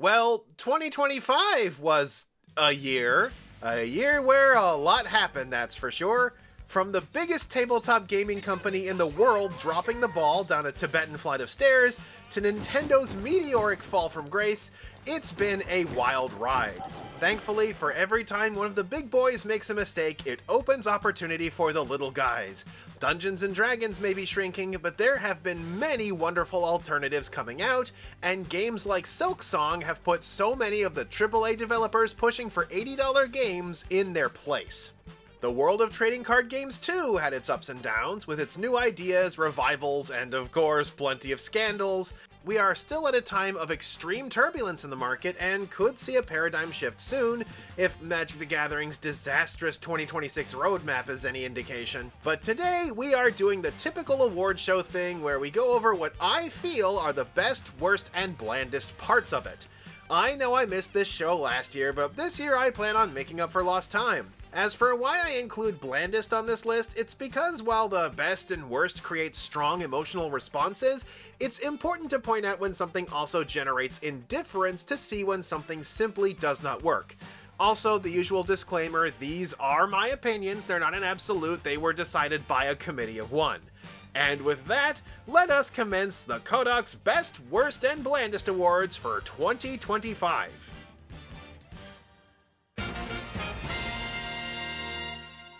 Well, 2025 was a year. A year where a lot happened, that's for sure. From the biggest tabletop gaming company in the world dropping the ball down a Tibetan flight of stairs to Nintendo's meteoric fall from grace, it's been a wild ride. Thankfully, for every time one of the big boys makes a mistake, it opens opportunity for the little guys. Dungeons and Dragons may be shrinking, but there have been many wonderful alternatives coming out, and games like Silksong have put so many of the AAA developers pushing for $80 games in their place. The world of trading card games too had its ups and downs, with its new ideas, revivals, and of course, plenty of scandals. We are still at a time of extreme turbulence in the market and could see a paradigm shift soon, if Magic the Gathering's disastrous 2026 roadmap is any indication. But today, we are doing the typical award show thing where we go over what I feel are the best, worst, and blandest parts of it. I know I missed this show last year, but this year I plan on making up for lost time. As for why I include Blandest on this list, it's because while the best and worst create strong emotional responses, it's important to point out when something also generates indifference to see when something simply does not work. Also, the usual disclaimer, these are my opinions, they're not an absolute, they were decided by a committee of one. And with that, let us commence the Kohdok's Best, Worst, and Blandest Awards for 2025.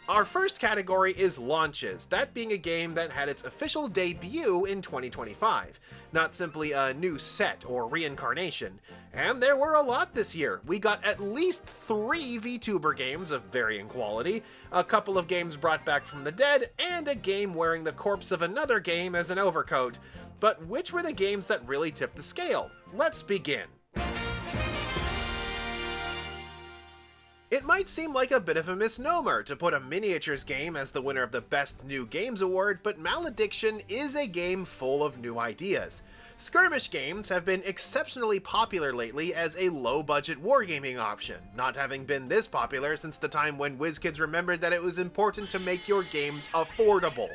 Our first category is launches, that being a game that had its official debut in 2025, not simply a new set or reincarnation. And there were a lot this year. We got at least 3 VTuber games of varying quality, a couple of games brought back from the dead, and a game wearing the corpse of another game as an overcoat. But which were the games that really tipped the scale? Let's begin. It might seem like a bit of a misnomer to put a miniatures game as the winner of the Best New Games Award, but Malediction is a game full of new ideas. Skirmish games have been exceptionally popular lately as a low-budget wargaming option, not having been this popular since the time when WizKids remembered that it was important to make your games affordable.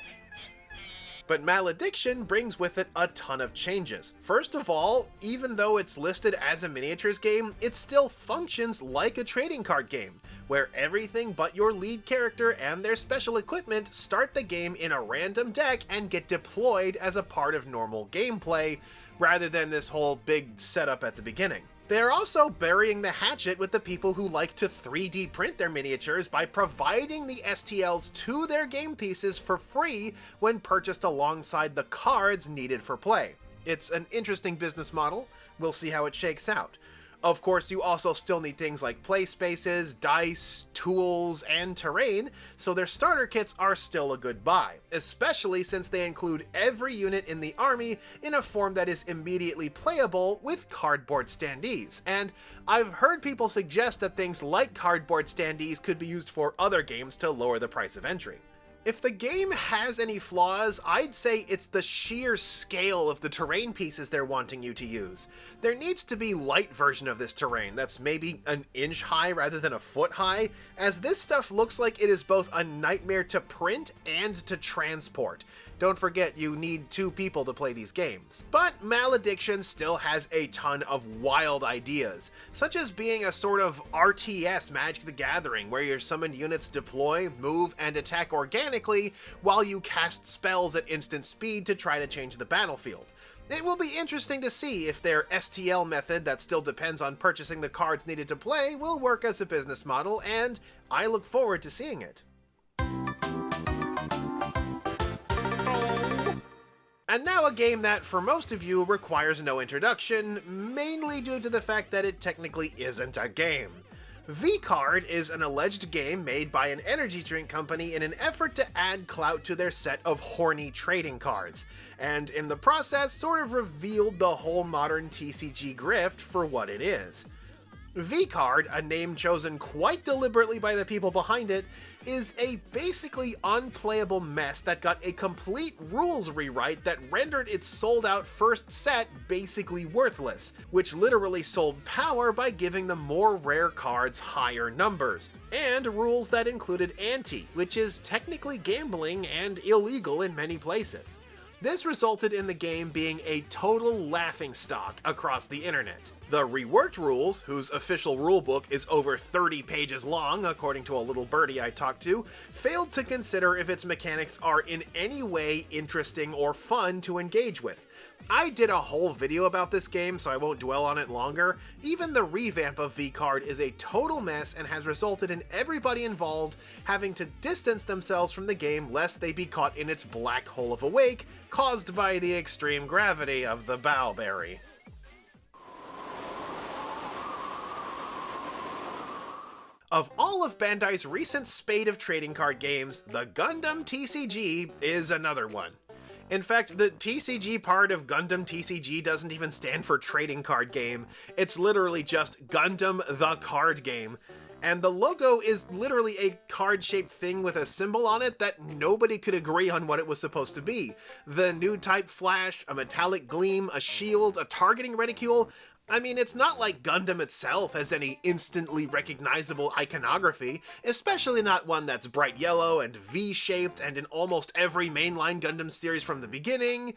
But Malediction brings with it a ton of changes. First of all, even though it's listed as a miniatures game, it still functions like a trading card game, where everything but your lead character and their special equipment start the game in a random deck and get deployed as a part of normal gameplay, rather than this whole big setup at the beginning. They're also burying the hatchet with the people who like to 3D print their miniatures by providing the STLs to their game pieces for free when purchased alongside the cards needed for play. It's an interesting business model. We'll see how it shakes out. Of course, you also still need things like play spaces, dice, tools, and terrain, so their starter kits are still a good buy, especially since they include every unit in the army in a form that is immediately playable with cardboard standees. And I've heard people suggest that things like cardboard standees could be used for other games to lower the price of entry. If the game has any flaws, I'd say it's the sheer scale of the terrain pieces they're wanting you to use. There needs to be light version of this terrain that's maybe an inch high rather than a foot high, as this stuff looks like it is both a nightmare to print and to transport. Don't forget, you need 2 people to play these games. But Malediction still has a ton of wild ideas, such as being a sort of RTS Magic the Gathering, where your summoned units deploy, move, and attack organically while you cast spells at instant speed to try to change the battlefield. It will be interesting to see if their STL method that still depends on purchasing the cards needed to play will work as a business model, and I look forward to seeing it. And now a game that, for most of you, requires no introduction, mainly due to the fact that it technically isn't a game. V-Card is an alleged game made by an energy drink company in an effort to add clout to their set of horny trading cards, and in the process sort of revealed the whole modern TCG grift for what it is. V-Card, a name chosen quite deliberately by the people behind it, is a basically unplayable mess that got a complete rules rewrite that rendered its sold-out first set basically worthless, which literally sold power by giving the more rare cards higher numbers, and rules that included ante, which is technically gambling and illegal in many places. This resulted in the game being a total laughingstock across the internet. The reworked rules, whose official rulebook is over 30 pages long according to a little birdie I talked to, failed to consider if its mechanics are in any way interesting or fun to engage with. I did a whole video about this game, so I won't dwell on it longer. Even the revamp of V-Card is a total mess and has resulted in everybody involved having to distance themselves from the game lest they be caught in its black hole of a wake caused by the extreme gravity of the Bowberry. Of all of Bandai's recent spate of trading card games, the Gundam TCG is another one. In fact, the TCG part of Gundam TCG doesn't even stand for trading card game, it's literally just Gundam the card game. And the logo is literally a card-shaped thing with a symbol on it that nobody could agree on what it was supposed to be. The new type flash, a metallic gleam, a shield, a targeting reticule. I mean, it's not like Gundam itself has any instantly recognizable iconography, especially not one that's bright yellow and V-shaped and in almost every mainline Gundam series from the beginning.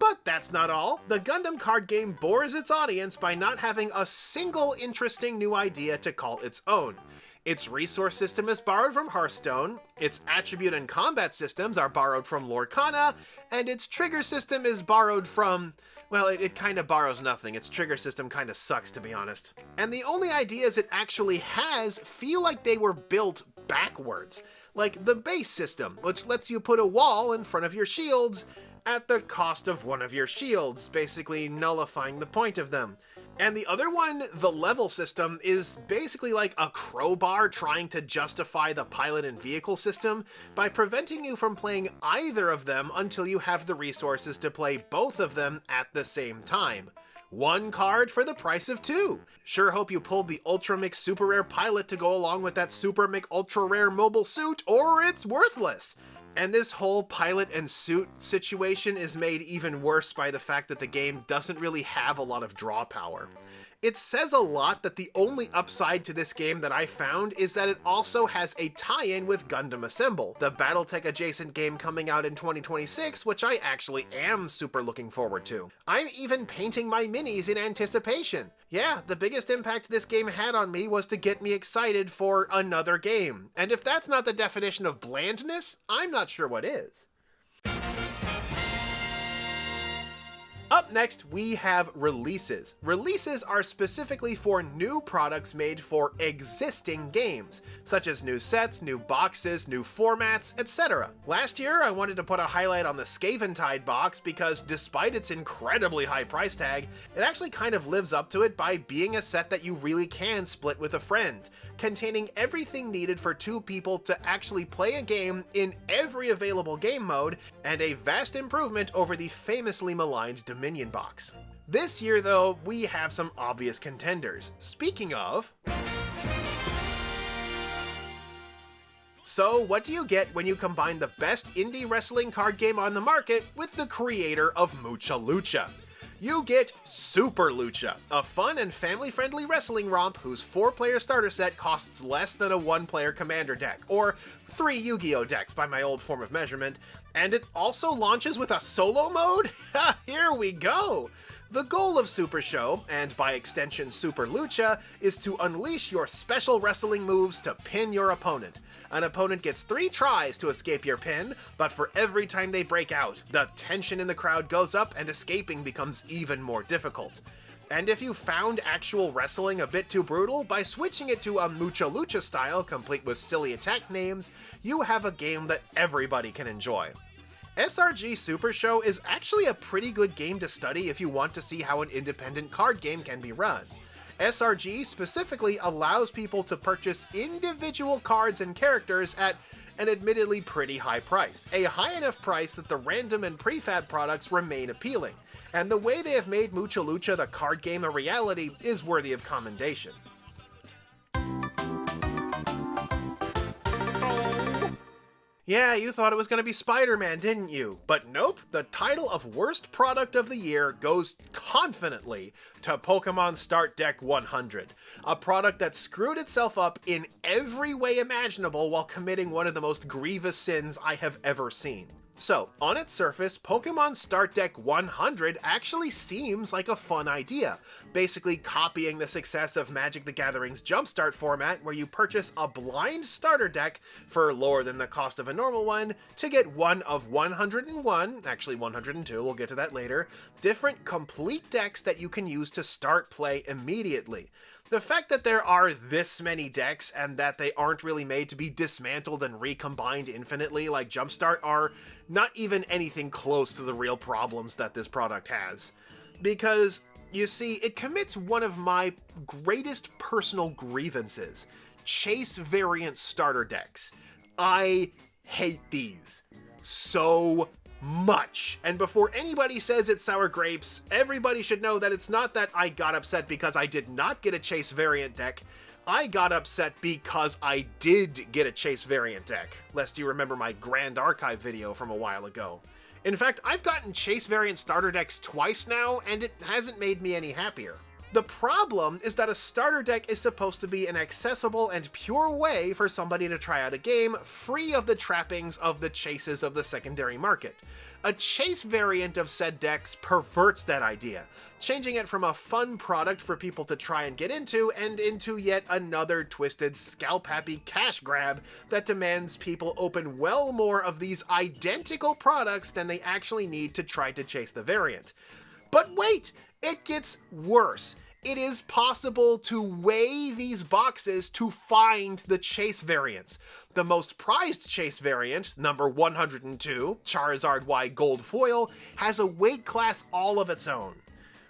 But that's not all. The Gundam card game bores its audience by not having a single interesting new idea to call its own. Its resource system is borrowed from Hearthstone, its attribute and combat systems are borrowed from Lorcana, and its trigger system is borrowed from... well, it kinda borrows nothing. Its trigger system kinda sucks, to be honest. And the only ideas it actually has feel like they were built backwards. Like the base system, which lets you put a wall in front of your shields at the cost of one of your shields, basically nullifying the point of them. And the other one, the level system, is basically like a crowbar trying to justify the pilot and vehicle system by preventing you from playing either of them until you have the resources to play both of them at the same time. One card for the price of two. Sure hope you pulled the Ultra Mix Super Rare Pilot to go along with that Super Mix Ultra Rare Mobile Suit, or it's worthless. And this whole pilot and suit situation is made even worse by the fact that the game doesn't really have a lot of draw power. It says a lot that the only upside to this game that I found is that it also has a tie-in with Gundam Assemble, the Battletech adjacent game coming out in 2026, which I actually am super looking forward to. I'm even painting my minis in anticipation. Yeah, the biggest impact this game had on me was to get me excited for another game. And if that's not the definition of blandness, I'm not sure what is. Up next, we have releases. Releases are specifically for new products made for existing games, such as new sets, new boxes, new formats, etc. Last year, I wanted to put a highlight on the Skaventide box because despite its incredibly high price tag, it actually kind of lives up to it by being a set that you really can split with a friend, containing everything needed for two people to actually play a game in every available game mode, and a vast improvement over the famously maligned Dominion box. This year, though, we have some obvious contenders. Speaking of... so what do you get when you combine the best indie wrestling card game on the market with the creator of Mucha Lucha? You get Super Lucha, a fun and family-friendly wrestling romp whose 4-player starter set costs less than a 1-player commander deck, or 3 Yu-Gi-Oh decks by my old form of measurement, and it also launches with a solo mode? Here we go! The goal of Super Show, and by extension Super Lucha, is to unleash your special wrestling moves to pin your opponent. An opponent gets 3 tries to escape your pin, but for every time they break out, the tension in the crowd goes up and escaping becomes even more difficult. And if you found actual wrestling a bit too brutal, by switching it to a Mucha Lucha style complete with silly attack names, you have a game that everybody can enjoy. SRG Super Show is actually a pretty good game to study if you want to see how an independent card game can be run. SRG specifically allows people to purchase individual cards and characters at an admittedly pretty high price. A high enough price that the random and prefab products remain appealing, and the way they have made Mucha Lucha the card game a reality is worthy of commendation. Yeah, you thought it was going to be Spider-Man, didn't you? But nope, the title of Worst Product of the Year goes confidently to Pokemon Start Deck 100, a product that screwed itself up in every way imaginable while committing one of the most grievous sins I have ever seen. So, on its surface, Pokemon Start Deck 100 actually seems like a fun idea, basically copying the success of Magic the Gathering's Jumpstart format, where you purchase a blind starter deck for lower than the cost of a normal one to get one of 101, actually 102, we'll get to that later, different complete decks that you can use to start play immediately. The fact that there are this many decks and that they aren't really made to be dismantled and recombined infinitely like Jumpstart are not even anything close to the real problems that this product has. Because, you see, it commits one of my greatest personal grievances: chase variant starter decks. I hate these so much. And before anybody says it's sour grapes, everybody should know that it's not that I got upset because I did not get a chase variant deck. I got upset because I did get a chase variant deck, lest you remember my Grand Archive video from a while ago. In fact, I've gotten chase variant starter decks twice now, and it hasn't made me any happier. The problem is that a starter deck is supposed to be an accessible and pure way for somebody to try out a game, free of the trappings of the chases of the secondary market. A chase variant of said decks perverts that idea, changing it from a fun product for people to try and get into, and into yet another twisted, scalp-happy cash grab that demands people open well more of these identical products than they actually need to try to chase the variant. But wait! It gets worse. It is possible to weigh these boxes to find the chase variants. The most prized chase variant, number 102, Charizard Y Gold Foil, has a weight class all of its own.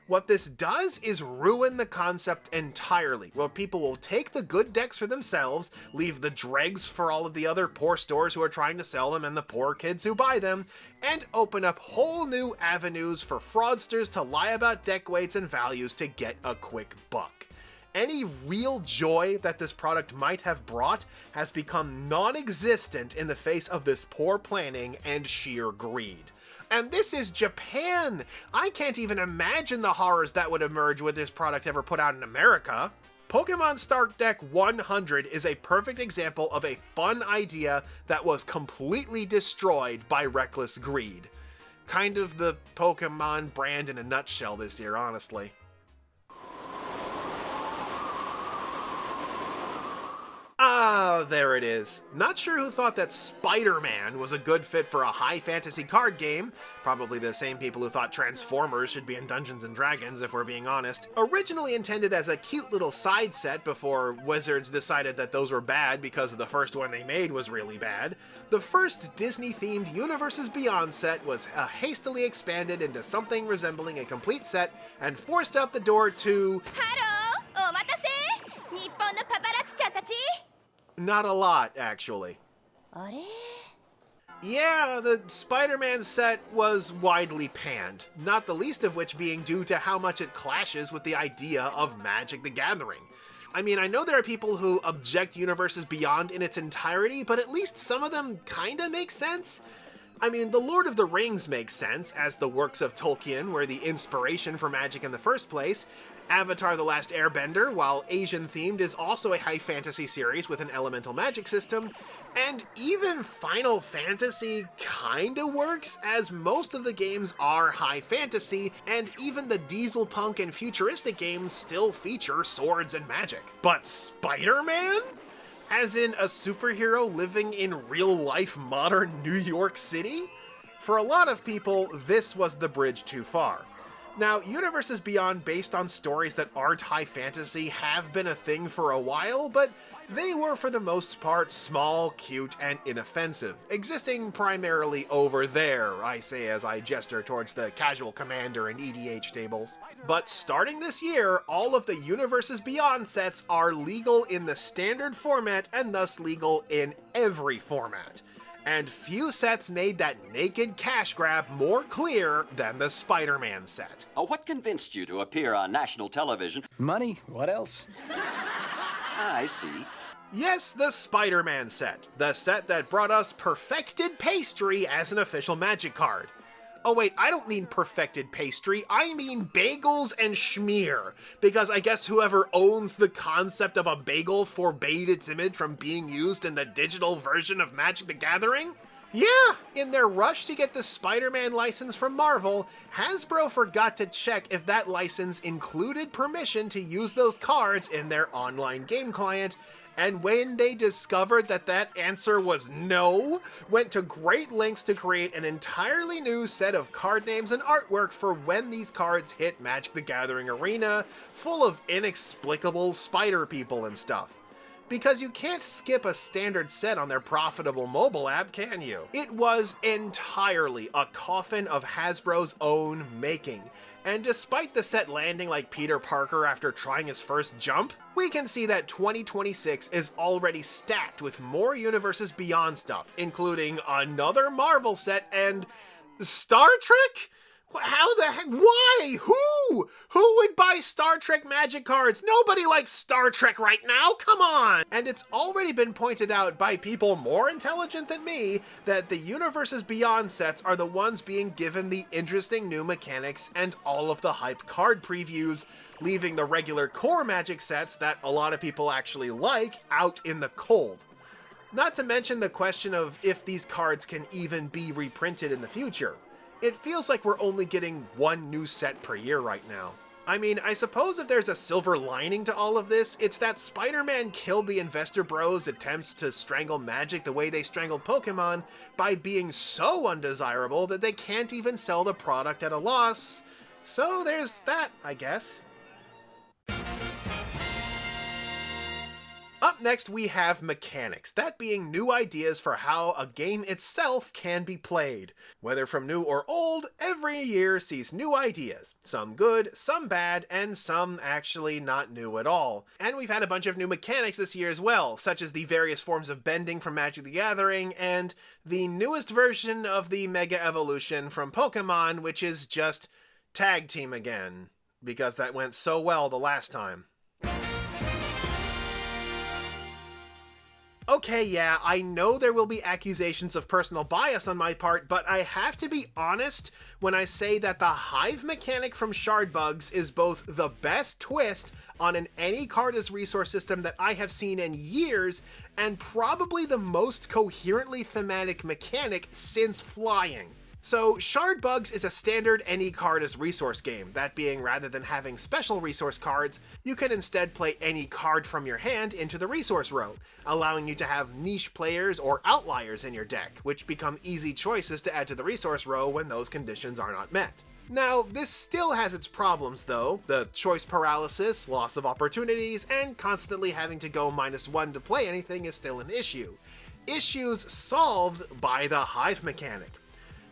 What this does is ruin the concept entirely, where people will take the good decks for themselves, leave the dregs for all of the other poor stores who are trying to sell them and the poor kids who buy them, and open up whole new avenues for fraudsters to lie about deck weights and values to get a quick buck. Any real joy that this product might have brought has become non-existent in the face of this poor planning and sheer greed. And this is Japan! I can't even imagine the horrors that would emerge with this product ever put out in America. Pokemon Start Deck 100 is a perfect example of a fun idea that was completely destroyed by reckless greed. Kind of the Pokemon brand in a nutshell this year, honestly. Ah, there it is. Not sure who thought that Spider-Man was a good fit for a high fantasy card game. Probably the same people who thought Transformers should be in Dungeons & Dragons, if we're being honest. Originally intended as a cute little side set before Wizards decided that those were bad because the first one they made was really bad, the first Disney-themed Universes Beyond set was hastily expanded into something resembling a complete set and forced out the door to... Hello! Omatase! Nippon no paparazzi-chan tachi! Not a lot, actually. Are? Yeah, the Spider-Man set was widely panned, not the least of which being due to how much it clashes with the idea of Magic the Gathering. I mean, I know there are people who object Universes Beyond in its entirety, but at least some of them kinda make sense. I mean, The Lord of the Rings makes sense, as the works of Tolkien were the inspiration for Magic in the first place. Avatar: The Last Airbender, while Asian-themed, is also a high fantasy series with an elemental magic system, and even Final Fantasy kinda works, as most of the games are high fantasy, and even the dieselpunk and futuristic games still feature swords and magic. But Spider-Man? As in a superhero living in real-life modern New York City? For a lot of people, this was the bridge too far. Now, Universes Beyond based on stories that aren't high fantasy have been a thing for a while, but they were for the most part small, cute, and inoffensive, existing primarily over there, I say as I gesture towards the Casual Commander and EDH tables. But starting this year, all of the Universes Beyond sets are legal in the standard format and thus legal in every format. And few sets made that naked cash grab more clear than the Spider-Man set. What convinced you to appear on national television? Money? What else? I see. Yes, the Spider-Man set. The set that brought us Perfected Pastry as an official Magic card. Oh wait, I don't mean perfected pastry, I mean bagels and schmear, because I guess whoever owns the concept of a bagel forbade its image from being used in the digital version of Magic the Gathering? Yeah, in their rush to get the Spider-Man license from Marvel, Hasbro forgot to check if that license included permission to use those cards in their online game client, and when they discovered that that answer was no, went to great lengths to create an entirely new set of card names and artwork for when these cards hit Magic the Gathering Arena, full of inexplicable spider people and stuff. Because you can't skip a standard set on their profitable mobile app, can you? It was entirely a coffin of Hasbro's own making, and despite the set landing like Peter Parker after trying his first jump, we can see that 2026 is already stacked with more Universes Beyond stuff, including another Marvel set and Star Trek? How the heck? Why? Who? Who would buy Star Trek Magic cards? Nobody likes Star Trek right now, come on! And it's already been pointed out by people more intelligent than me that the Universes Beyond sets are the ones being given the interesting new mechanics and all of the hype card previews, leaving the regular core Magic sets that a lot of people actually like out in the cold. Not to mention the question of if these cards can even be reprinted in the future. It feels like we're only getting one new set per year right now. I mean, I suppose if there's a silver lining to all of this, it's that Spider-Man killed the investor bros' attempts to strangle Magic the way they strangled Pokemon by being so undesirable that they can't even sell the product at a loss. So there's that, I guess. Up next, we have mechanics, that being new ideas for how a game itself can be played. Whether from new or old, every year sees new ideas. Some good, some bad, and some actually not new at all. And we've had a bunch of new mechanics this year as well, such as the various forms of bending from Magic the Gathering, and the newest version of the Mega Evolution from Pokemon, which is just Tag Team again, because that went so well the last time. Okay, yeah, I know there will be accusations of personal bias on my part, but I have to be honest when I say that the Hive mechanic from Shardbugs is both the best twist on an any card as resource system that I have seen in years, and probably the most coherently thematic mechanic since flying. So, Shardbugs is a standard any card as resource game, that being rather than having special resource cards, you can instead play any card from your hand into the resource row, allowing you to have niche players or outliers in your deck, which become easy choices to add to the resource row when those conditions are not met. Now, this still has its problems though, the choice paralysis, loss of opportunities, and constantly having to go -1 to play anything is still an issue. Issues solved by the Hive mechanic.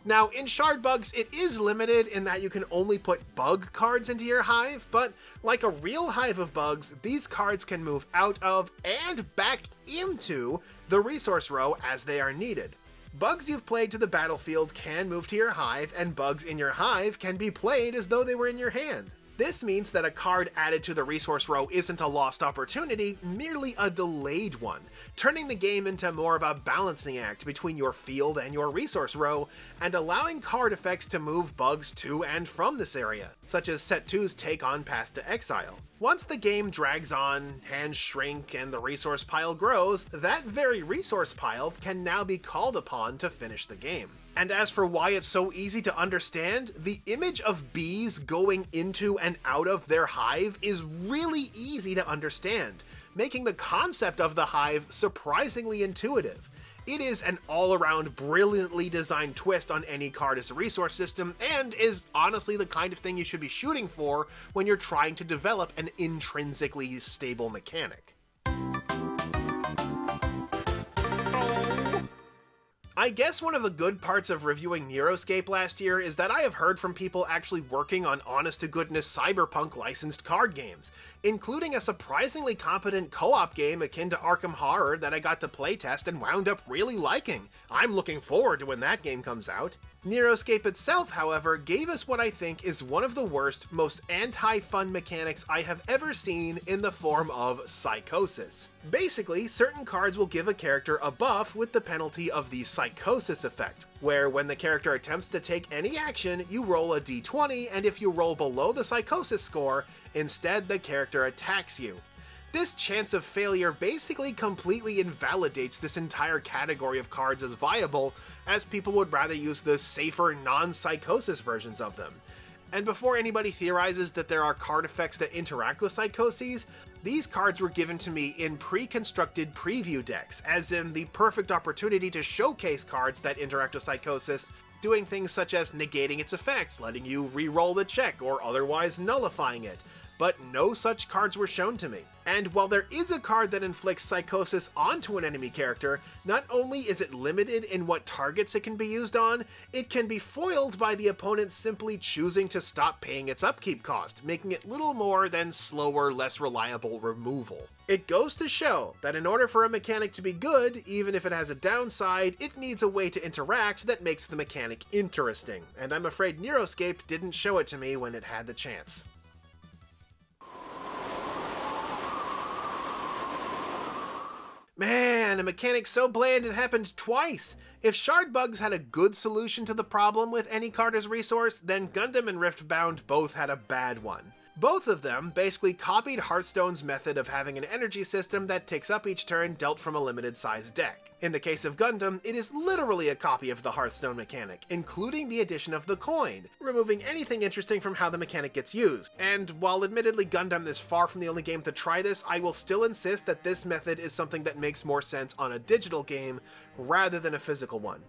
Now, in Shardbugs, it is limited in that you can only put bug cards into your hive, but like a real hive of bugs, these cards can move out of and back into the resource row as they are needed. Bugs you've played to the battlefield can move to your hive, and bugs in your hive can be played as though they were in your hand. This means that a card added to the resource row isn't a lost opportunity, merely a delayed one, turning the game into more of a balancing act between your field and your resource row, and allowing card effects to move bugs to and from this area, such as Set 2's take on Path to Exile. Once the game drags on, hands shrink, and the resource pile grows, that very resource pile can now be called upon to finish the game. And as for why it's so easy to understand, the image of bees going into and out of their hive is really easy to understand, making the concept of the hive surprisingly intuitive. It is an all-around brilliantly designed twist on any card as a resource system, and is honestly the kind of thing you should be shooting for when you're trying to develop an intrinsically stable mechanic. I guess one of the good parts of reviewing Neuroscape last year is that I have heard from people actually working on honest-to-goodness cyberpunk licensed card games, including a surprisingly competent co-op game akin to Arkham Horror that I got to playtest and wound up really liking. I'm looking forward to when that game comes out. Neuroscape itself, however, gave us what I think is one of the worst, most anti-fun mechanics I have ever seen in the form of psychosis. Basically, certain cards will give a character a buff with the penalty of the psychosis effect, where when the character attempts to take any action, you roll a d20, and if you roll below the psychosis score, instead the character attacks you. This chance of failure basically completely invalidates this entire category of cards as viable, as people would rather use the safer non-psychosis versions of them. And before anybody theorizes that there are card effects that interact with psychoses, these cards were given to me in pre-constructed preview decks, as in the perfect opportunity to showcase cards that interact with psychosis, doing things such as negating its effects, letting you re-roll the check, or otherwise nullifying it. But no such cards were shown to me. And while there is a card that inflicts psychosis onto an enemy character, not only is it limited in what targets it can be used on, it can be foiled by the opponent simply choosing to stop paying its upkeep cost, making it little more than slower, less reliable removal. It goes to show that in order for a mechanic to be good, even if it has a downside, it needs a way to interact that makes the mechanic interesting, and I'm afraid Neuroscape didn't show it to me when it had the chance. Man, a mechanic so bland it happened twice! If Shard Bugs had a good solution to the problem with any card as resource, then Gundam and Riftbound both had a bad one. Both of them basically copied Hearthstone's method of having an energy system that takes up each turn dealt from a limited sized deck. In the case of Gundam, it is literally a copy of the Hearthstone mechanic, including the addition of the coin, removing anything interesting from how the mechanic gets used. And while admittedly Gundam is far from the only game to try this, I will still insist that this method is something that makes more sense on a digital game rather than a physical one.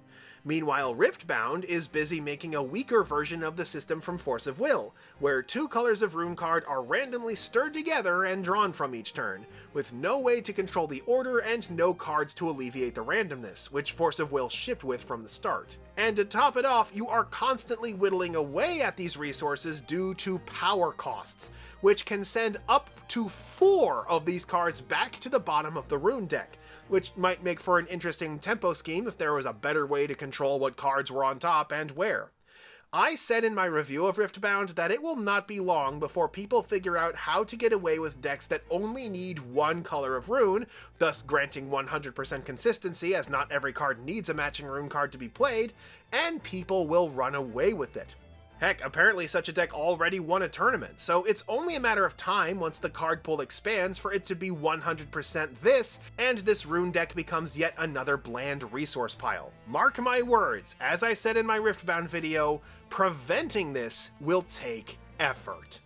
Meanwhile, Riftbound is busy making a weaker version of the system from Force of Will, where 2 colors of rune card are randomly stirred together and drawn from each turn, with no way to control the order and no cards to alleviate the randomness, which Force of Will shipped with from the start. And to top it off, you are constantly whittling away at these resources due to power costs, which can send up to 4 of these cards back to the bottom of the rune deck, which might make for an interesting tempo scheme if there was a better way to control what cards were on top and where. I said in my review of Riftbound that it will not be long before people figure out how to get away with decks that only need 1 color of rune, thus granting 100% consistency as not every card needs a matching rune card to be played, and people will run away with it. Heck, apparently such a deck already won a tournament, so it's only a matter of time once the card pool expands for it to be 100% this, and this rune deck becomes yet another bland resource pile. Mark my words, as I said in my Riftbound video, preventing this will take effort.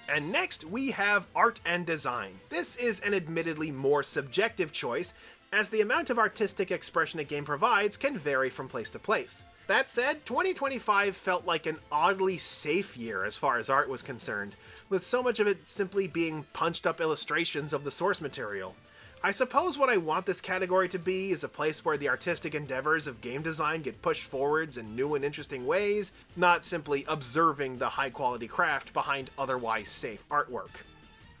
And next we have art and design. This is an admittedly more subjective choice, as the amount of artistic expression a game provides can vary from place to place. That said, 2025 felt like an oddly safe year as far as art was concerned, with so much of it simply being punched up illustrations of the source material. I suppose what I want this category to be is a place where the artistic endeavors of game design get pushed forwards in new and interesting ways, not simply observing the high-quality craft behind otherwise safe artwork.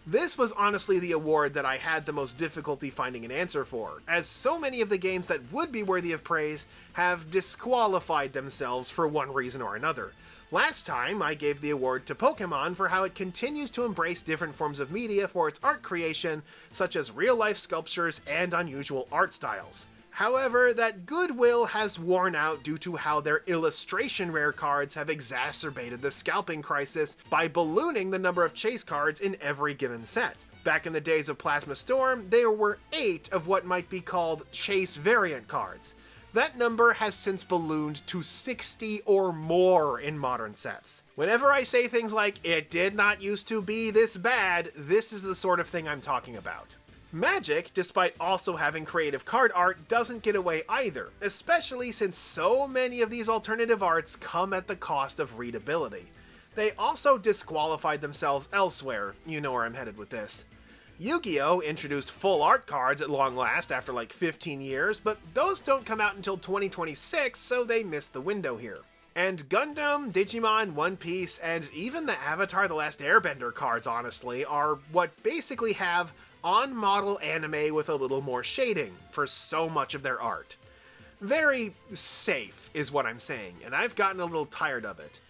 This was honestly the award that I had the most difficulty finding an answer for, as so many of the games that would be worthy of praise have disqualified themselves for one reason or another. Last time, I gave the award to Pokémon for how it continues to embrace different forms of media for its art creation, such as real-life sculptures and unusual art styles. However, that goodwill has worn out due to how their illustration rare cards have exacerbated the scalping crisis by ballooning the number of chase cards in every given set. Back in the days of Plasma Storm, there were 8 of what might be called chase variant cards. That number has since ballooned to 60 or more in modern sets. Whenever I say things like, "it did not used to be this bad," this is the sort of thing I'm talking about. Magic, despite also having creative card art, doesn't get away either, especially since so many of these alternative arts come at the cost of readability. They also disqualified themselves elsewhere, you know where I'm headed with this. Yu-Gi-Oh! Introduced full art cards at long last after like 15 years, but those don't come out until 2026, so they missed the window here. And Gundam, Digimon, One Piece, and even the Avatar The Last Airbender cards, honestly, are what basically have on-model anime with a little more shading for so much of their art. Very safe is what I'm saying, and I've gotten a little tired of it.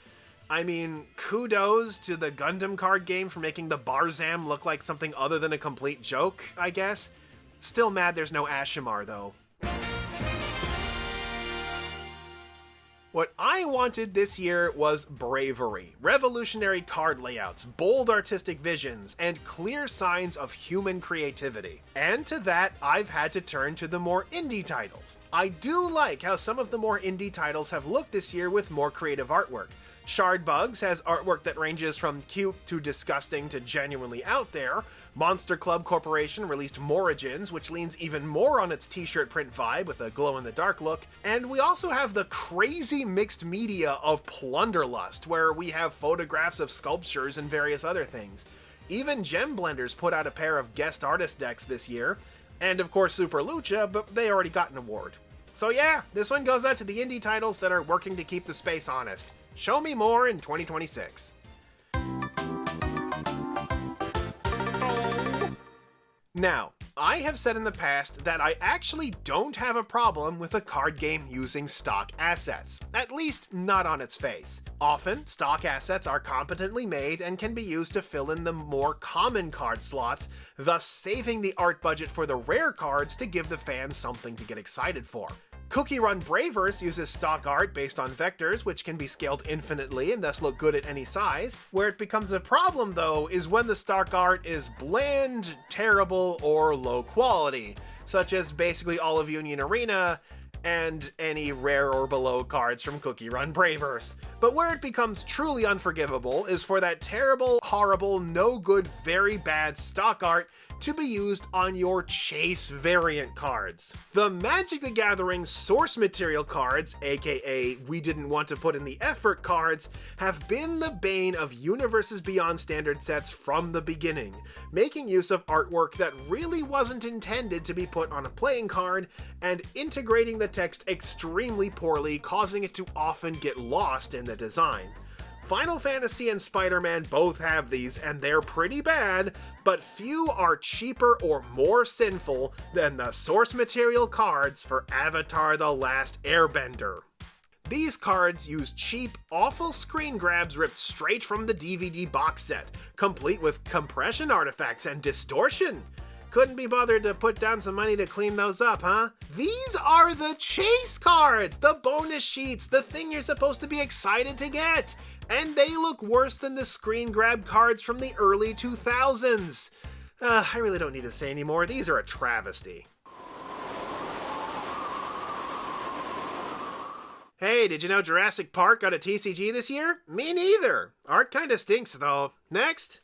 I mean, kudos to the Gundam card game for making the Barzam look like something other than a complete joke, I guess. Still mad there's no Ashimar, though. What I wanted this year was bravery, revolutionary card layouts, bold artistic visions, and clear signs of human creativity. And to that, I've had to turn to the more indie titles. I do like how some of the more indie titles have looked this year with more creative artwork. Shardbugs has artwork that ranges from cute to disgusting to genuinely out there. Monster Club Corporation released Morigins, which leans even more on its t-shirt print vibe with a glow-in-the-dark look. And we also have the crazy mixed media of Plunderlust, where we have photographs of sculptures and various other things. Even Gem Blenders put out a pair of guest artist decks this year. And of course Super Lucha, but they already got an award. So yeah, this one goes out to the indie titles that are working to keep the space honest. Show me more in 2026. Now, I have said in the past that I actually don't have a problem with a card game using stock assets, at least not on its face. Often, stock assets are competently made and can be used to fill in the more common card slots, thus saving the art budget for the rare cards to give the fans something to get excited for. Cookie Run Bravers uses stock art based on vectors, which can be scaled infinitely and thus look good at any size. Where it becomes a problem, though, is when the stock art is bland, terrible, or low quality, such as basically all of Union Arena and any rare or below cards from Cookie Run Bravers. But where it becomes truly unforgivable is for that terrible, horrible, no good, very bad stock art to be used on your Chase variant cards. The Magic the Gathering source material cards, aka we didn't want to put in the effort cards, have been the bane of Universes Beyond standard sets from the beginning, making use of artwork that really wasn't intended to be put on a playing card, and integrating the text extremely poorly, causing it to often get lost in the design. Final Fantasy and Spider-Man both have these, and they're pretty bad, but few are cheaper or more sinful than the source material cards for Avatar: The Last Airbender. These cards use cheap, awful screen grabs ripped straight from the DVD box set, complete with compression artifacts and distortion. Couldn't be bothered to put down some money to clean those up, huh? These are the Chase cards, the bonus sheets, the thing you're supposed to be excited to get. And they look worse than the screen grab cards from the early 2000s. I really don't need to say anymore. These are a travesty. Hey, did you know Jurassic Park got a TCG this year? Me neither. Art kinda stinks though. Next.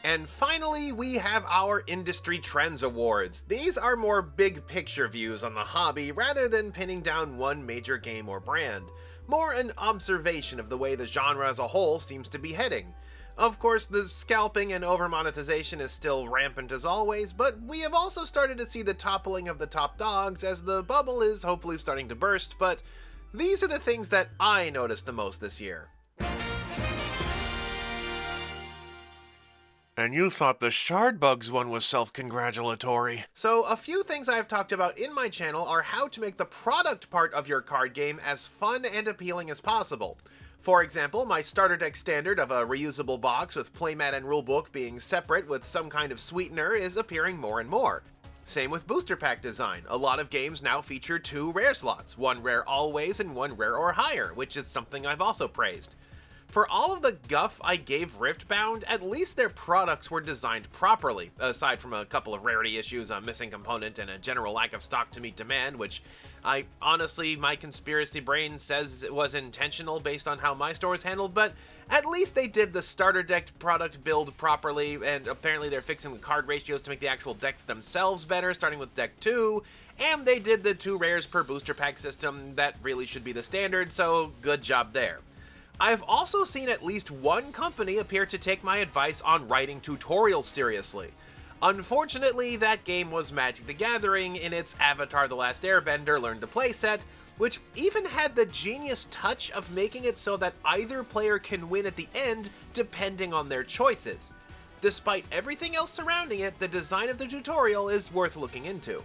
And finally, we have our Industry Trends Awards. These are more big picture views on the hobby rather than pinning down one major game or brand. More an observation of the way the genre as a whole seems to be heading. Of course, the scalping and over-monetization is still rampant as always, but we have also started to see the toppling of the top dogs as the bubble is hopefully starting to burst, but these are the things that I noticed the most this year. And you thought the Shardbugs one was self-congratulatory. So a few things I've talked about in my channel are how to make the product part of your card game as fun and appealing as possible. For example, my starter deck standard of a reusable box with playmat and rulebook being separate with some kind of sweetener is appearing more and more. Same with booster pack design. A lot of games now feature 2 rare slots, 1 rare always and 1 rare or higher, which is something I've also praised. For all of the guff I gave Riftbound, at least their products were designed properly, aside from a couple of rarity issues, a missing component, and a general lack of stock to meet demand, which honestly, my conspiracy brain says it was intentional based on how my store is handled, but at least they did the starter deck product build properly, and apparently they're fixing the card ratios to make the actual decks themselves better, starting with deck 2, and they did the 2 rares per booster pack system that really should be the standard, so good job there. I've also seen at least one company appear to take my advice on writing tutorials seriously. Unfortunately, that game was Magic the Gathering in its Avatar: The Last Airbender Learn to Play set, which even had the genius touch of making it so that either player can win at the end depending on their choices. Despite everything else surrounding it, the design of the tutorial is worth looking into.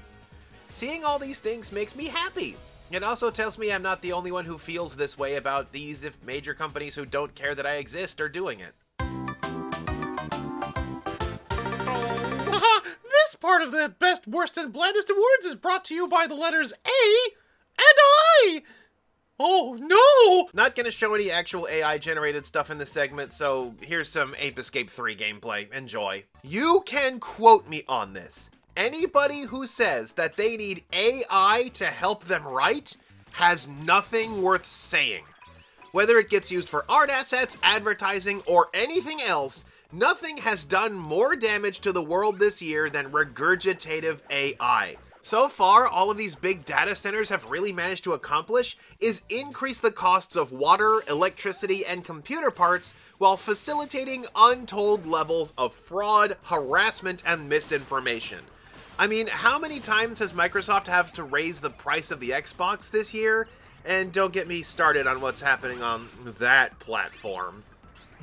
Seeing all these things makes me happy. It also tells me I'm not the only one who feels this way about these if major companies who don't care that I exist are doing it. This part of the Best, Worst, and Blandest Awards is brought to you by the letters A and AI? Oh no! Not gonna show any actual AI generated stuff in this segment, so here's some Ape Escape 3 gameplay. Enjoy. You can quote me on this. Anybody who says that they need AI to help them write has nothing worth saying. Whether it gets used for art assets, advertising, or anything else, nothing has done more damage to the world this year than regurgitative AI. So far, all of these big data centers have really managed to accomplish is increase the costs of water, electricity, and computer parts while facilitating untold levels of fraud, harassment, and misinformation. I mean, how many times has Microsoft have to raise the price of the Xbox this year? And don't get me started on what's happening on that platform.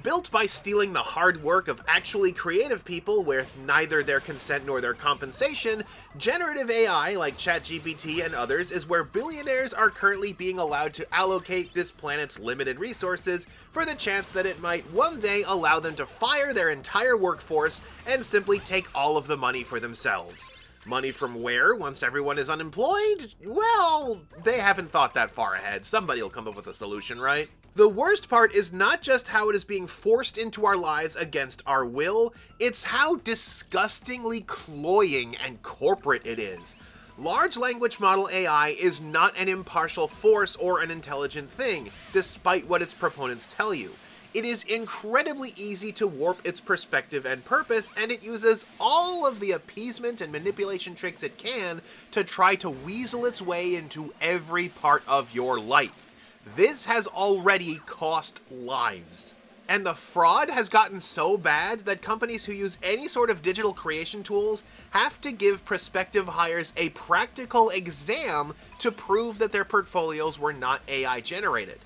Built by stealing the hard work of actually creative people with neither their consent nor their compensation, generative AI like ChatGPT and others is where billionaires are currently being allowed to allocate this planet's limited resources for the chance that it might one day allow them to fire their entire workforce and simply take all of the money for themselves. Money from where once everyone is unemployed? Well, they haven't thought that far ahead. Somebody will come up with a solution, right? The worst part is not just how it is being forced into our lives against our will, it's how disgustingly cloying and corporate it is. Large language model AI is not an impartial force or an intelligent thing, despite what its proponents tell you. It is incredibly easy to warp its perspective and purpose, and it uses all of the appeasement and manipulation tricks it can to try to weasel its way into every part of your life. This has already cost lives. And the fraud has gotten so bad that companies who use any sort of digital creation tools have to give prospective hires a practical exam to prove that their portfolios were not AI generated.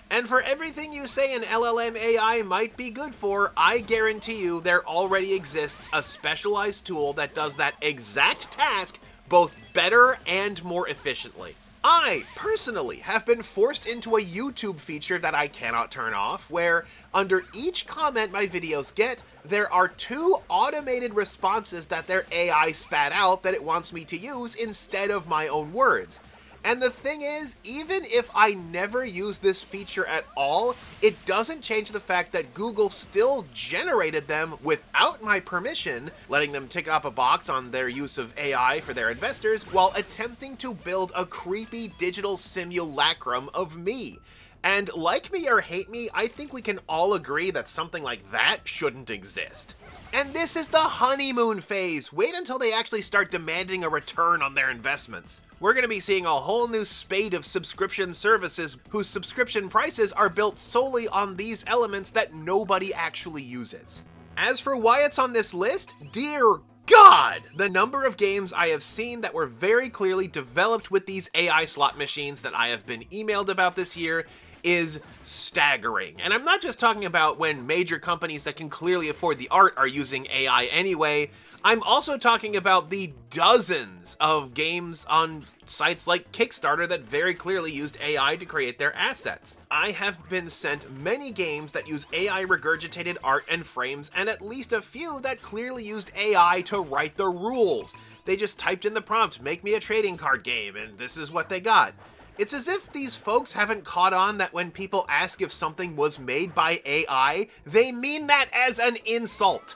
And for everything you say an LLM AI might be good for, I guarantee you there already exists a specialized tool that does that exact task both better and more efficiently. I, personally, have been forced into a YouTube feature that I cannot turn off, where under each comment my videos get, there are 2 automated responses that their AI spat out that it wants me to use instead of my own words. And the thing is, even if I never use this feature at all, it doesn't change the fact that Google still generated them without my permission, letting them tick off a box on their use of AI for their investors while attempting to build a creepy digital simulacrum of me. And like me or hate me, I think we can all agree that something like that shouldn't exist. And this is the honeymoon phase. Wait until they actually start demanding a return on their investments. We're going to be seeing a whole new spate of subscription services whose subscription prices are built solely on these elements that nobody actually uses. As for why it's on this list, dear God, the number of games I have seen that were very clearly developed with these AI slot machines that I have been emailed about this year is staggering. And I'm not just talking about when major companies that can clearly afford the art are using AI anyway. I'm also talking about the dozens of games on sites like Kickstarter that very clearly used AI to create their assets. I have been sent many games that use AI regurgitated art and frames, and at least a few that clearly used AI to write the rules. They just typed in the prompt, "Make me a trading card game," and this is what they got. It's as if these folks haven't caught on that when people ask if something was made by AI, they mean that as an insult.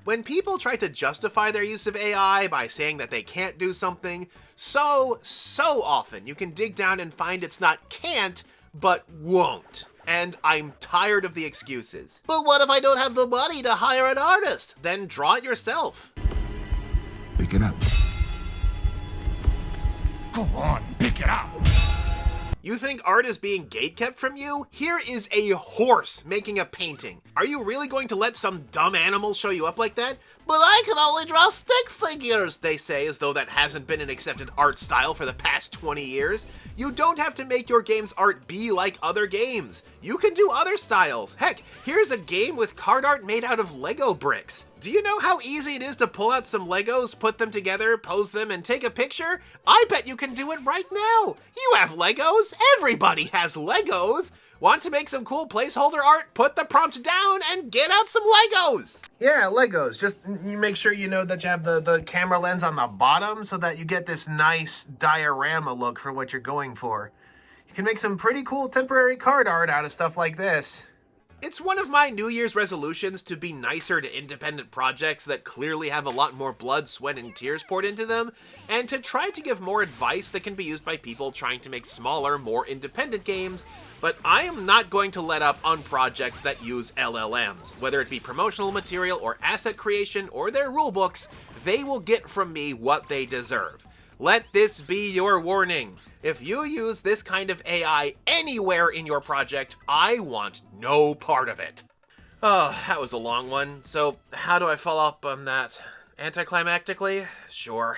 When people try to justify their use of AI by saying that they can't do something, so often you can dig down and find it's not can't, but won't. And I'm tired of the excuses. But what if I don't have the money to hire an artist? Then draw it yourself. Pick it up. Go on, pick it up. You think art is being gatekept from you? Here is a horse making a painting. Are you really going to let some dumb animal show you up like that? But I can only draw stick figures, they say, as though that hasn't been an accepted art style for the past 20 years. You don't have to make your game's art be like other games. You can do other styles. Heck, here's a game with card art made out of Lego bricks. Do you know how easy it is to pull out some Legos, put them together, pose them, and take a picture? I bet you can do it right now. You have Legos. Everybody has Legos. Want to make some cool placeholder art? Put the prompt down and get out some Legos. Yeah, Legos. Just you make sure you know that you have the camera lens on the bottom so that you get this nice diorama look for what you're going for. You can make some pretty cool temporary card art out of stuff like this. It's one of my New Year's resolutions to be nicer to independent projects that clearly have a lot more blood, sweat, and tears poured into them, and to try to give more advice that can be used by people trying to make smaller, more independent games, but I am not going to let up on projects that use LLMs. Whether it be promotional material or asset creation or their rulebooks, they will get from me what they deserve. Let this be your warning. If you use this kind of AI anywhere in your project, I want no part of it. Oh, that was a long one. So how do I follow up on that? Anticlimactically? Sure.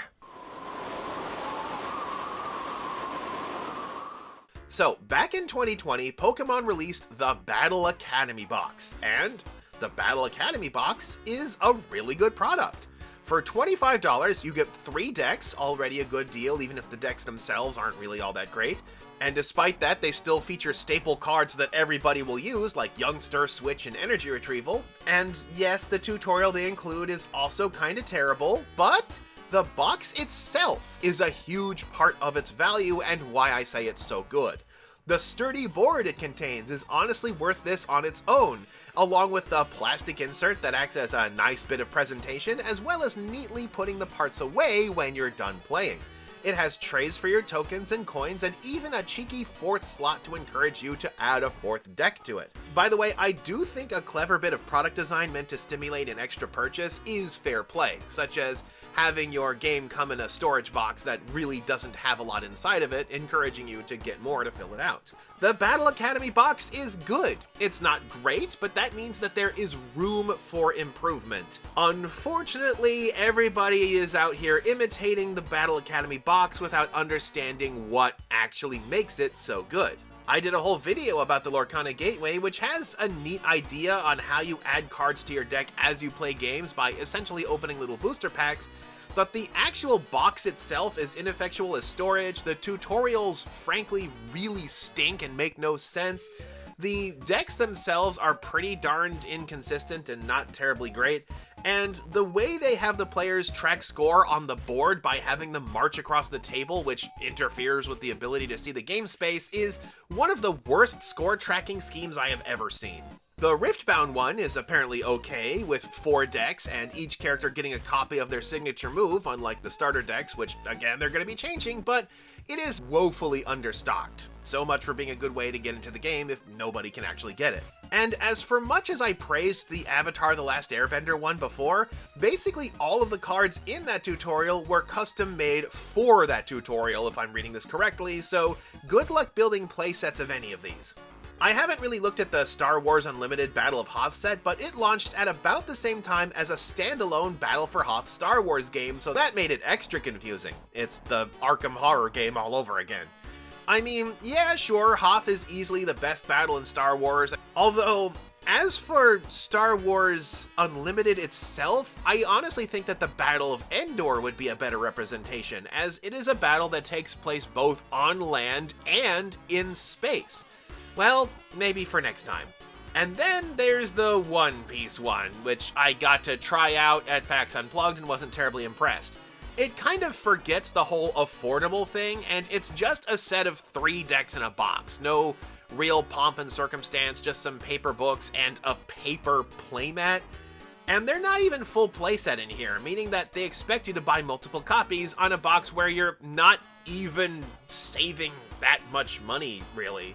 So, back in 2020, Pokemon released the Battle Academy box, and the Battle Academy box is a really good product. For $25, you get 3 decks, already a good deal, even if the decks themselves aren't really all that great. And despite that, they still feature staple cards that everybody will use, like Youngster, Switch, and Energy Retrieval. And yes, the tutorial they include is also kinda terrible, but the box itself is a huge part of its value and why I say it's so good. The sturdy board it contains is honestly worth this on its own, along with the plastic insert that acts as a nice bit of presentation, as well as neatly putting the parts away when you're done playing. It has trays for your tokens and coins, and even a cheeky 4th slot to encourage you to add a 4th deck to it. By the way, I do think a clever bit of product design meant to stimulate an extra purchase is fair play, such as having your game come in a storage box that really doesn't have a lot inside of it, encouraging you to get more to fill it out. The Battle Academy box is good. It's not great, but that means that there is room for improvement. Unfortunately, everybody is out here imitating the Battle Academy box without understanding what actually makes it so good. I did a whole video about the Lorcana Gateway, which has a neat idea on how you add cards to your deck as you play games by essentially opening little booster packs, but the actual box itself is ineffectual as storage. The tutorials frankly really stink and make no sense. The decks themselves are pretty darned inconsistent and not terribly great, and the way they have the players track score on the board by having them march across the table, which interferes with the ability to see the game space, is one of the worst score tracking schemes I have ever seen. The Riftbound one is apparently okay, with 4 decks and each character getting a copy of their signature move, unlike the starter decks, which again they're going to be changing, but it is woefully understocked. So much for being a good way to get into the game if nobody can actually get it. And as for much as I praised the Avatar: The Last Airbender one before, basically all of the cards in that tutorial were custom made for that tutorial, if I'm reading this correctly, so good luck building playsets of any of these. I haven't really looked at the Star Wars Unlimited Battle of Hoth set, but it launched at about the same time as a standalone Battle for Hoth Star Wars game, so that made it extra confusing. It's the Arkham Horror game all over again. I mean, yeah, sure, Hoth is easily the best battle in Star Wars, although, as for Star Wars Unlimited itself, I honestly think that the Battle of Endor would be a better representation, as it is a battle that takes place both on land and in space. Well, maybe for next time. And then there's the One Piece one, which I got to try out at PAX Unplugged and wasn't terribly impressed. It kind of forgets the whole affordable thing, and it's just a set of 3 decks in a box. No real pomp and circumstance, just some paper books and a paper playmat. And they're not even full playset in here, meaning that they expect you to buy multiple copies on a box where you're not even saving that much money, really.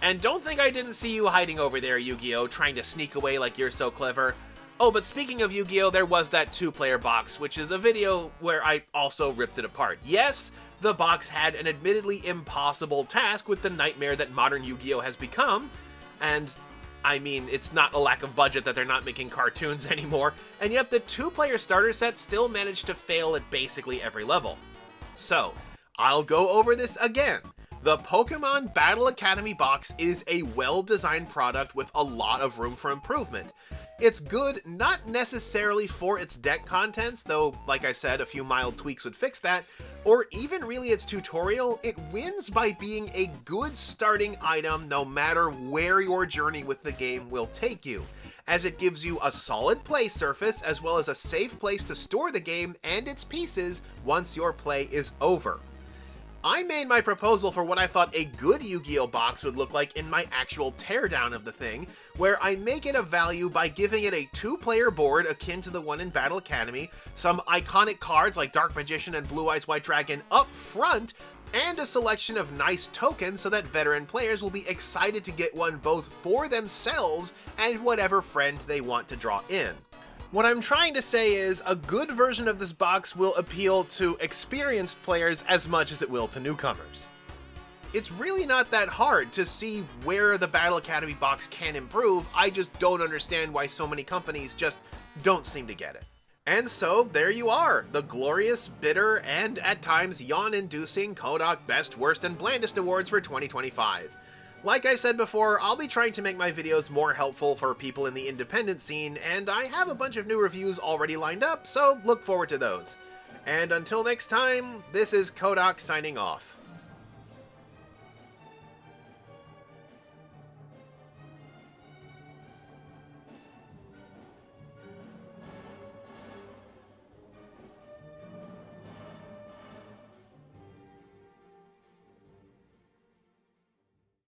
And don't think I didn't see you hiding over there, Yu-Gi-Oh!, trying to sneak away like you're so clever. Oh, but speaking of Yu-Gi-Oh!, there was that 2-player box, which is a video where I also ripped it apart. Yes, the box had an admittedly impossible task with the nightmare that modern Yu-Gi-Oh! Has become, and I mean, it's not a lack of budget that they're not making cartoons anymore, and yet the 2-player starter set still managed to fail at basically every level. So, I'll go over this again. The Pokemon Battle Academy box is a well-designed product with a lot of room for improvement. It's good, not necessarily for its deck contents, though, like I said, a few mild tweaks would fix that, or even really its tutorial. It wins by being a good starting item no matter where your journey with the game will take you, as it gives you a solid play surface as well as a safe place to store the game and its pieces once your play is over. I made my proposal for what I thought a good Yu-Gi-Oh box would look like in my actual teardown of the thing, where I make it a value by giving it a 2-player board akin to the one in Battle Academy, some iconic cards like Dark Magician and Blue Eyes White Dragon up front, and a selection of nice tokens so that veteran players will be excited to get one both for themselves and whatever friend they want to draw in. What I'm trying to say is, a good version of this box will appeal to experienced players as much as it will to newcomers. It's really not that hard to see where the Battle Academy box can improve, I just don't understand why so many companies just don't seem to get it. And so, there you are, the glorious, bitter, and at times yawn-inducing Kohdok Best, Worst, and Blandest Awards for 2025. Like I said before, I'll be trying to make my videos more helpful for people in the independent scene, and I have a bunch of new reviews already lined up, so look forward to those. And until next time, this is Kohdok signing off.